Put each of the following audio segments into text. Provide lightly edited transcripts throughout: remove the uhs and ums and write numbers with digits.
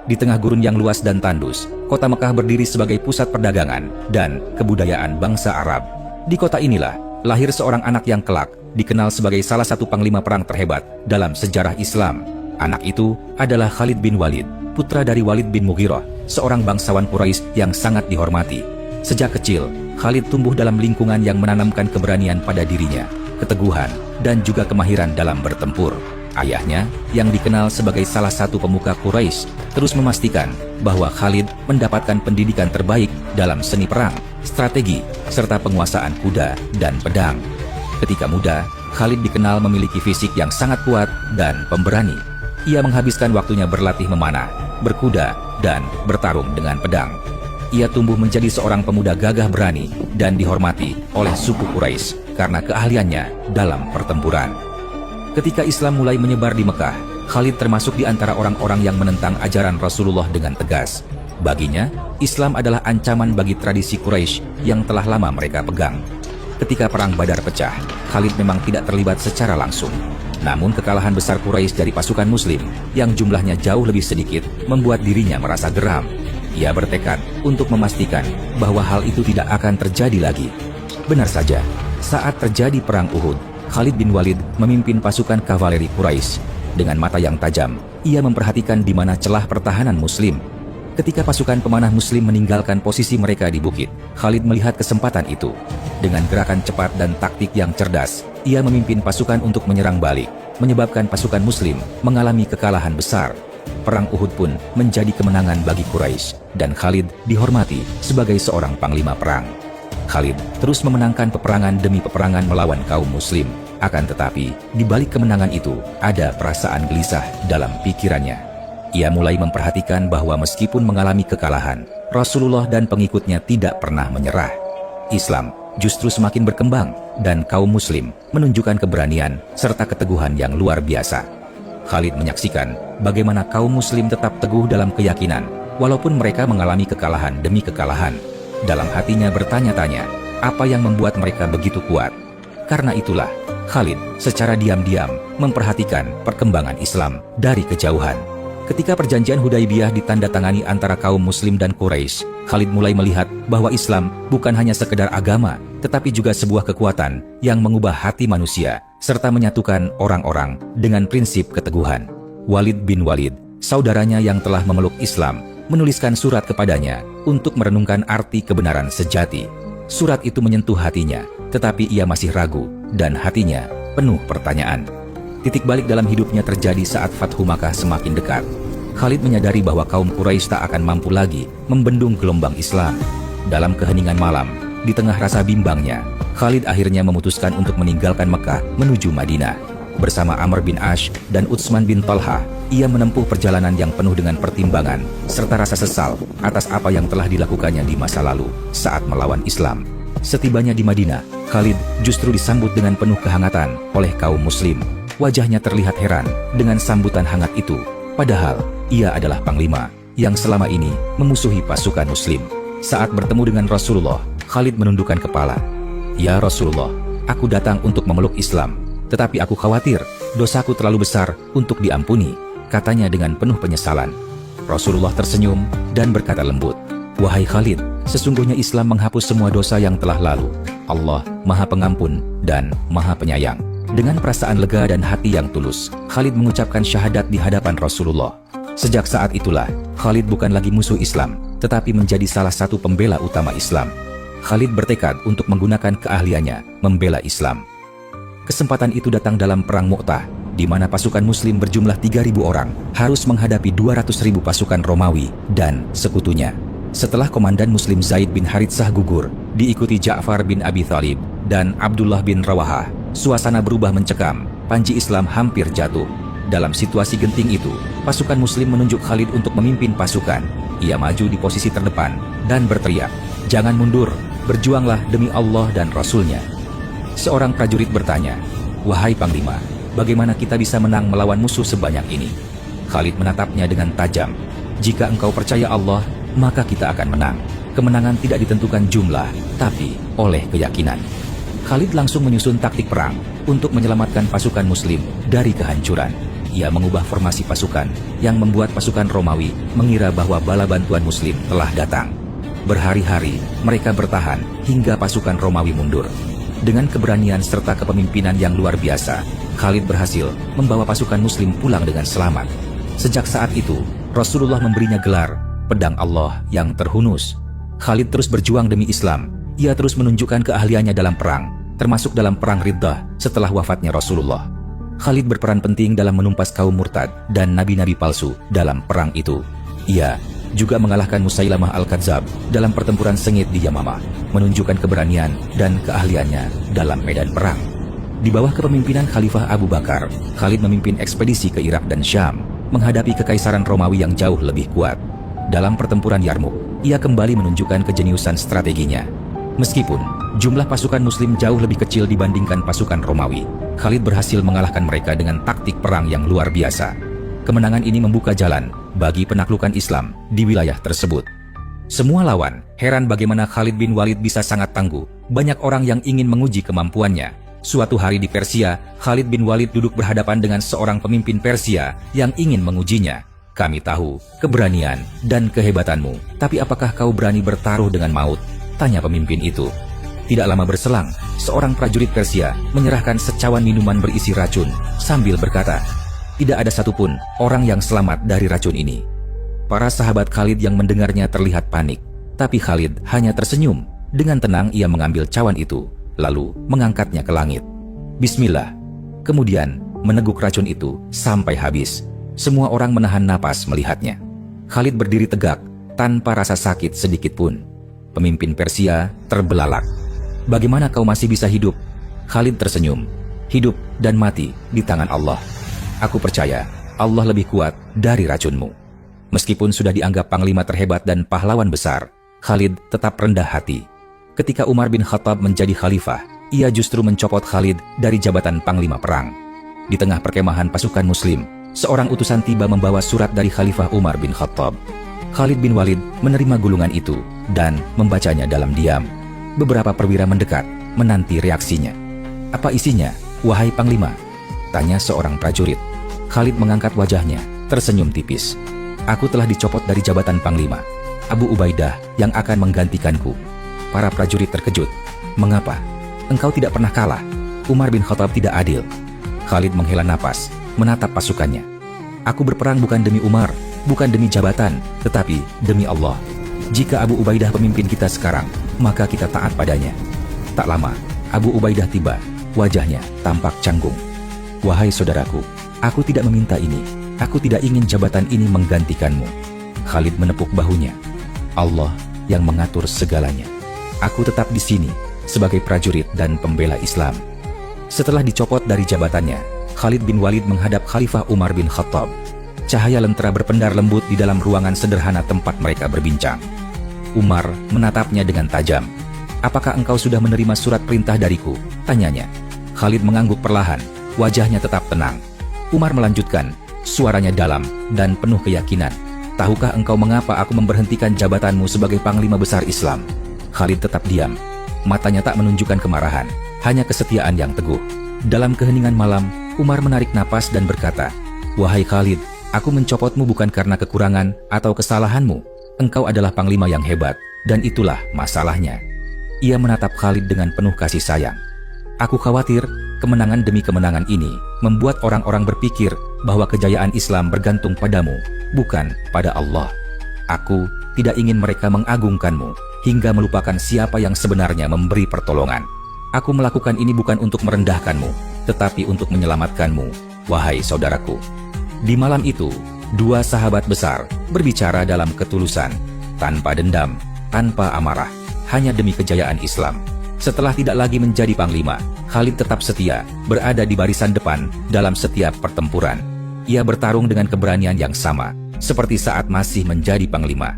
Di tengah gurun yang luas dan tandus, kota Mekah berdiri sebagai pusat perdagangan dan kebudayaan bangsa Arab. Di kota inilah lahir seorang anak yang kelak dikenal sebagai salah satu panglima perang terhebat dalam sejarah Islam. Anak itu adalah Khalid bin Walid, putra dari Walid bin Mughirah, seorang bangsawan Quraisy yang sangat dihormati. Sejak kecil, Khalid tumbuh dalam lingkungan yang menanamkan keberanian pada dirinya, keteguhan, dan juga kemahiran dalam bertempur. Ayahnya, yang dikenal sebagai salah satu pemuka Quraisy, terus memastikan bahwa Khalid mendapatkan pendidikan terbaik dalam seni perang, strategi, serta penguasaan kuda dan pedang. Ketika muda, Khalid dikenal memiliki fisik yang sangat kuat dan pemberani. Ia menghabiskan waktunya berlatih memanah, berkuda, dan bertarung dengan pedang. Ia tumbuh menjadi seorang pemuda gagah berani dan dihormati oleh suku Quraisy karena keahliannya dalam pertempuran. Ketika Islam mulai menyebar di Mekah, Khalid termasuk di antara orang-orang yang menentang ajaran Rasulullah dengan tegas. Baginya, Islam adalah ancaman bagi tradisi Quraisy yang telah lama mereka pegang. Ketika Perang Badar pecah, Khalid memang tidak terlibat secara langsung. Namun kekalahan besar Quraisy dari pasukan Muslim yang jumlahnya jauh lebih sedikit membuat dirinya merasa geram. Ia bertekad untuk memastikan bahwa hal itu tidak akan terjadi lagi. Benar saja, saat terjadi Perang Uhud, Khalid bin Walid memimpin pasukan kavaleri Quraisy. Dengan mata yang tajam, ia memperhatikan di mana celah pertahanan Muslim. Ketika pasukan pemanah Muslim meninggalkan posisi mereka di bukit, Khalid melihat kesempatan itu. Dengan gerakan cepat dan taktik yang cerdas, ia memimpin pasukan untuk menyerang balik, menyebabkan pasukan Muslim mengalami kekalahan besar. Perang Uhud pun menjadi kemenangan bagi Quraisy, dan Khalid dihormati sebagai seorang panglima perang. Khalid terus memenangkan peperangan demi peperangan melawan kaum Muslim. Akan tetapi, di balik kemenangan itu, ada perasaan gelisah dalam pikirannya. Ia mulai memperhatikan bahwa meskipun mengalami kekalahan, Rasulullah dan pengikutnya tidak pernah menyerah. Islam justru semakin berkembang, dan kaum Muslim menunjukkan keberanian serta keteguhan yang luar biasa. Khalid menyaksikan bagaimana kaum Muslim tetap teguh dalam keyakinan, walaupun mereka mengalami kekalahan demi kekalahan. Dalam hatinya bertanya-tanya, apa yang membuat mereka begitu kuat? Karena itulah, Khalid secara diam-diam memperhatikan perkembangan Islam dari kejauhan. Ketika perjanjian Hudaibiyah ditandatangani antara kaum Muslim dan Quraisy, Khalid mulai melihat bahwa Islam bukan hanya sekedar agama, tetapi juga sebuah kekuatan yang mengubah hati manusia, serta menyatukan orang-orang dengan prinsip keteguhan. Walid bin Walid, saudaranya yang telah memeluk Islam, menuliskan surat kepadanya untuk merenungkan arti kebenaran sejati. Surat itu menyentuh hatinya, tetapi ia masih ragu, dan hatinya penuh pertanyaan. Titik balik dalam hidupnya terjadi saat Fathu Makkah semakin dekat. Khalid menyadari bahwa kaum Quraisy tak akan mampu lagi membendung gelombang Islam. Dalam keheningan malam, di tengah rasa bimbangnya, Khalid akhirnya memutuskan untuk meninggalkan Mekah menuju Madinah. Bersama Amr bin Ash dan Utsman bin Talha, ia menempuh perjalanan yang penuh dengan pertimbangan serta rasa sesal atas apa yang telah dilakukannya di masa lalu saat melawan Islam. Setibanya di Madinah, Khalid justru disambut dengan penuh kehangatan oleh kaum Muslim. Wajahnya terlihat heran dengan sambutan hangat itu, padahal ia adalah panglima yang selama ini memusuhi pasukan Muslim. Saat bertemu dengan Rasulullah, Khalid menundukkan kepala. "Ya Rasulullah, aku datang untuk memeluk Islam, tetapi aku khawatir dosaku terlalu besar untuk diampuni," katanya dengan penuh penyesalan. Rasulullah tersenyum dan berkata lembut, "Wahai Khalid, sesungguhnya Islam menghapus semua dosa yang telah lalu. Allah Maha Pengampun dan Maha Penyayang." Dengan perasaan lega dan hati yang tulus, Khalid mengucapkan syahadat di hadapan Rasulullah. Sejak saat itulah, Khalid bukan lagi musuh Islam, tetapi menjadi salah satu pembela utama Islam. Khalid bertekad untuk menggunakan keahliannya membela Islam. Kesempatan itu datang dalam Perang Mu'tah, di mana pasukan Muslim berjumlah 3.000 orang harus menghadapi 200.000 pasukan Romawi dan sekutunya. Setelah komandan Muslim Zaid bin Haritsah gugur, diikuti Ja'far bin Abi Thalib dan Abdullah bin Rawahah, suasana berubah mencekam, panji Islam hampir jatuh. Dalam situasi genting itu, pasukan Muslim menunjuk Khalid untuk memimpin pasukan. Ia maju di posisi terdepan dan berteriak, "Jangan mundur, berjuanglah demi Allah dan Rasul-Nya." Seorang prajurit bertanya, "Wahai Panglima, bagaimana kita bisa menang melawan musuh sebanyak ini?" Khalid menatapnya dengan tajam, "Jika engkau percaya Allah, maka kita akan menang. Kemenangan tidak ditentukan jumlah, tapi oleh keyakinan." Khalid langsung menyusun taktik perang untuk menyelamatkan pasukan Muslim dari kehancuran. ia mengubah formasi pasukan yang membuat pasukan Romawi mengira bahwa bala bantuan Muslim telah datang. Berhari-hari mereka bertahan hingga pasukan Romawi mundur. Dengan keberanian serta kepemimpinan yang luar biasa, Khalid berhasil membawa pasukan Muslim pulang dengan selamat. Sejak saat itu, Rasulullah memberinya gelar Pedang Allah yang terhunus. Khalid terus berjuang demi Islam. Ia terus menunjukkan keahliannya dalam perang, termasuk dalam perang Riddah setelah wafatnya Rasulullah. Khalid berperan penting dalam menumpas kaum murtad dan nabi-nabi palsu dalam perang itu. Ia juga mengalahkan Musailamah Al-Kadzab dalam pertempuran sengit di Yamamah, menunjukkan keberanian dan keahliannya dalam medan perang. Di bawah kepemimpinan Khalifah Abu Bakar, Khalid memimpin ekspedisi ke Irak dan Syam, menghadapi kekaisaran Romawi yang jauh lebih kuat. Dalam pertempuran Yarmuk, ia kembali menunjukkan kejeniusan strateginya. Meskipun jumlah pasukan Muslim jauh lebih kecil dibandingkan pasukan Romawi, Khalid berhasil mengalahkan mereka dengan taktik perang yang luar biasa. Kemenangan ini membuka jalan bagi penaklukan Islam di wilayah tersebut. Semua lawan heran bagaimana Khalid bin Walid bisa sangat tangguh. Banyak orang yang ingin menguji kemampuannya. Suatu hari di Persia, Khalid bin Walid duduk berhadapan dengan seorang pemimpin Persia yang ingin mengujinya. "Kami tahu keberanian dan kehebatanmu, tapi apakah kau berani bertaruh dengan maut?" tanya pemimpin itu. Tidak lama berselang, seorang prajurit Persia menyerahkan secawan minuman berisi racun sambil berkata, "Tidak ada satupun orang yang selamat dari racun ini." Para sahabat Khalid yang mendengarnya terlihat panik, tapi Khalid hanya tersenyum. Dengan tenang ia mengambil cawan itu, lalu mengangkatnya ke langit. Bismillah. Kemudian meneguk racun itu sampai habis. Semua orang menahan napas melihatnya. Khalid berdiri tegak tanpa rasa sakit sedikit pun. Pemimpin Persia terbelalak. "Bagaimana kau masih bisa hidup?" Khalid tersenyum. "Hidup dan mati di tangan Allah. Aku percaya Allah lebih kuat dari racunmu." Meskipun sudah dianggap panglima terhebat dan pahlawan besar, Khalid tetap rendah hati. Ketika Umar bin Khattab menjadi khalifah, ia justru mencopot Khalid dari jabatan panglima perang. Di tengah perkemahan pasukan Muslim, seorang utusan tiba membawa surat dari Khalifah Umar bin Khattab. Khalid bin Walid menerima gulungan itu dan membacanya dalam diam. Beberapa perwira mendekat, menanti reaksinya. "Apa isinya, wahai panglima?" tanya seorang prajurit. Khalid mengangkat wajahnya, tersenyum tipis. "Aku telah dicopot dari jabatan panglima. Abu Ubaidah yang akan menggantikanku." Para prajurit terkejut. "Mengapa? Engkau tidak pernah kalah. Umar bin Khattab tidak adil." Khalid menghela napas, menatap pasukannya. "Aku berperang bukan demi Umar, bukan demi jabatan, tetapi demi Allah. Jika Abu Ubaidah pemimpin kita sekarang, maka kita taat padanya." Tak lama, Abu Ubaidah tiba. Wajahnya tampak canggung. "Wahai saudaraku, aku tidak meminta ini. Aku tidak ingin jabatan ini menggantikanmu." Khalid menepuk bahunya. "Allah yang mengatur segalanya. Aku tetap di sini sebagai prajurit dan pembela Islam." Setelah dicopot dari jabatannya, Khalid bin Walid menghadap Khalifah Umar bin Khattab. Cahaya lentera berpendar lembut di dalam ruangan sederhana tempat mereka berbincang. Umar menatapnya dengan tajam. "Apakah engkau sudah menerima surat perintah dariku?" tanyanya. Khalid mengangguk perlahan, wajahnya tetap tenang. Umar melanjutkan, suaranya dalam dan penuh keyakinan. "Tahukah engkau mengapa aku memberhentikan jabatanmu sebagai panglima besar Islam?" Khalid tetap diam. Matanya tak menunjukkan kemarahan, hanya kesetiaan yang teguh. Dalam keheningan malam, Umar menarik napas dan berkata, "Wahai Khalid, aku mencopotmu bukan karena kekurangan atau kesalahanmu. Engkau adalah panglima yang hebat, dan itulah masalahnya." Ia menatap Khalid dengan penuh kasih sayang. "Aku khawatir kemenangan demi kemenangan ini membuat orang-orang berpikir bahwa kejayaan Islam bergantung padamu, bukan pada Allah. Aku tidak ingin mereka mengagungkanmu hingga melupakan siapa yang sebenarnya memberi pertolongan. Aku melakukan ini bukan untuk merendahkanmu, tetapi untuk menyelamatkanmu, wahai saudaraku." Di malam itu, dua sahabat besar berbicara dalam ketulusan, tanpa dendam, tanpa amarah, hanya demi kejayaan Islam. Setelah tidak lagi menjadi panglima, Khalid tetap setia, berada di barisan depan dalam setiap pertempuran. Ia bertarung dengan keberanian yang sama, seperti saat masih menjadi panglima.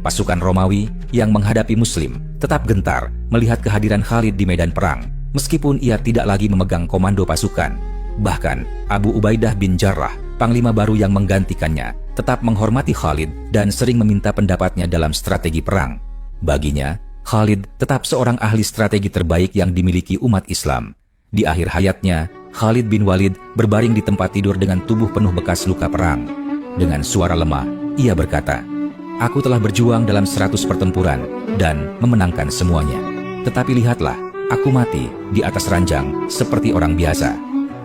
Pasukan Romawi yang menghadapi Muslim tetap gentar melihat kehadiran Khalid di medan perang, meskipun ia tidak lagi memegang komando pasukan. Bahkan Abu Ubaidah bin Jarrah, panglima baru yang menggantikannya, tetap menghormati Khalid dan sering meminta pendapatnya dalam strategi perang. Baginya, Khalid tetap seorang ahli strategi terbaik yang dimiliki umat Islam. Di akhir hayatnya, Khalid bin Walid berbaring di tempat tidur dengan tubuh penuh bekas luka perang. Dengan suara lemah, ia berkata, "Aku telah berjuang dalam 100 pertempuran dan memenangkan semuanya. Tetapi lihatlah, aku mati di atas ranjang seperti orang biasa.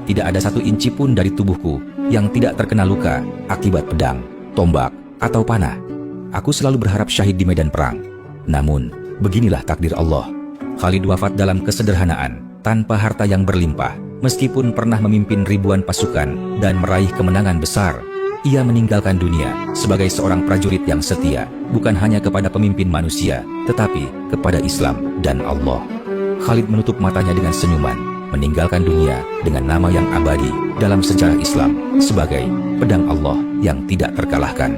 Tidak ada 1 inci pun dari tubuhku yang tidak terkena luka akibat pedang, tombak, atau panah. Aku selalu berharap syahid di medan perang. Namun, beginilah takdir Allah." Khalid wafat dalam kesederhanaan, tanpa harta yang berlimpah. Meskipun pernah memimpin ribuan pasukan dan meraih kemenangan besar, ia meninggalkan dunia sebagai seorang prajurit yang setia, bukan hanya kepada pemimpin manusia, tetapi kepada Islam dan Allah. Khalid menutup matanya dengan senyuman, meninggalkan dunia dengan nama yang abadi dalam sejarah Islam sebagai pedang Allah yang tidak terkalahkan.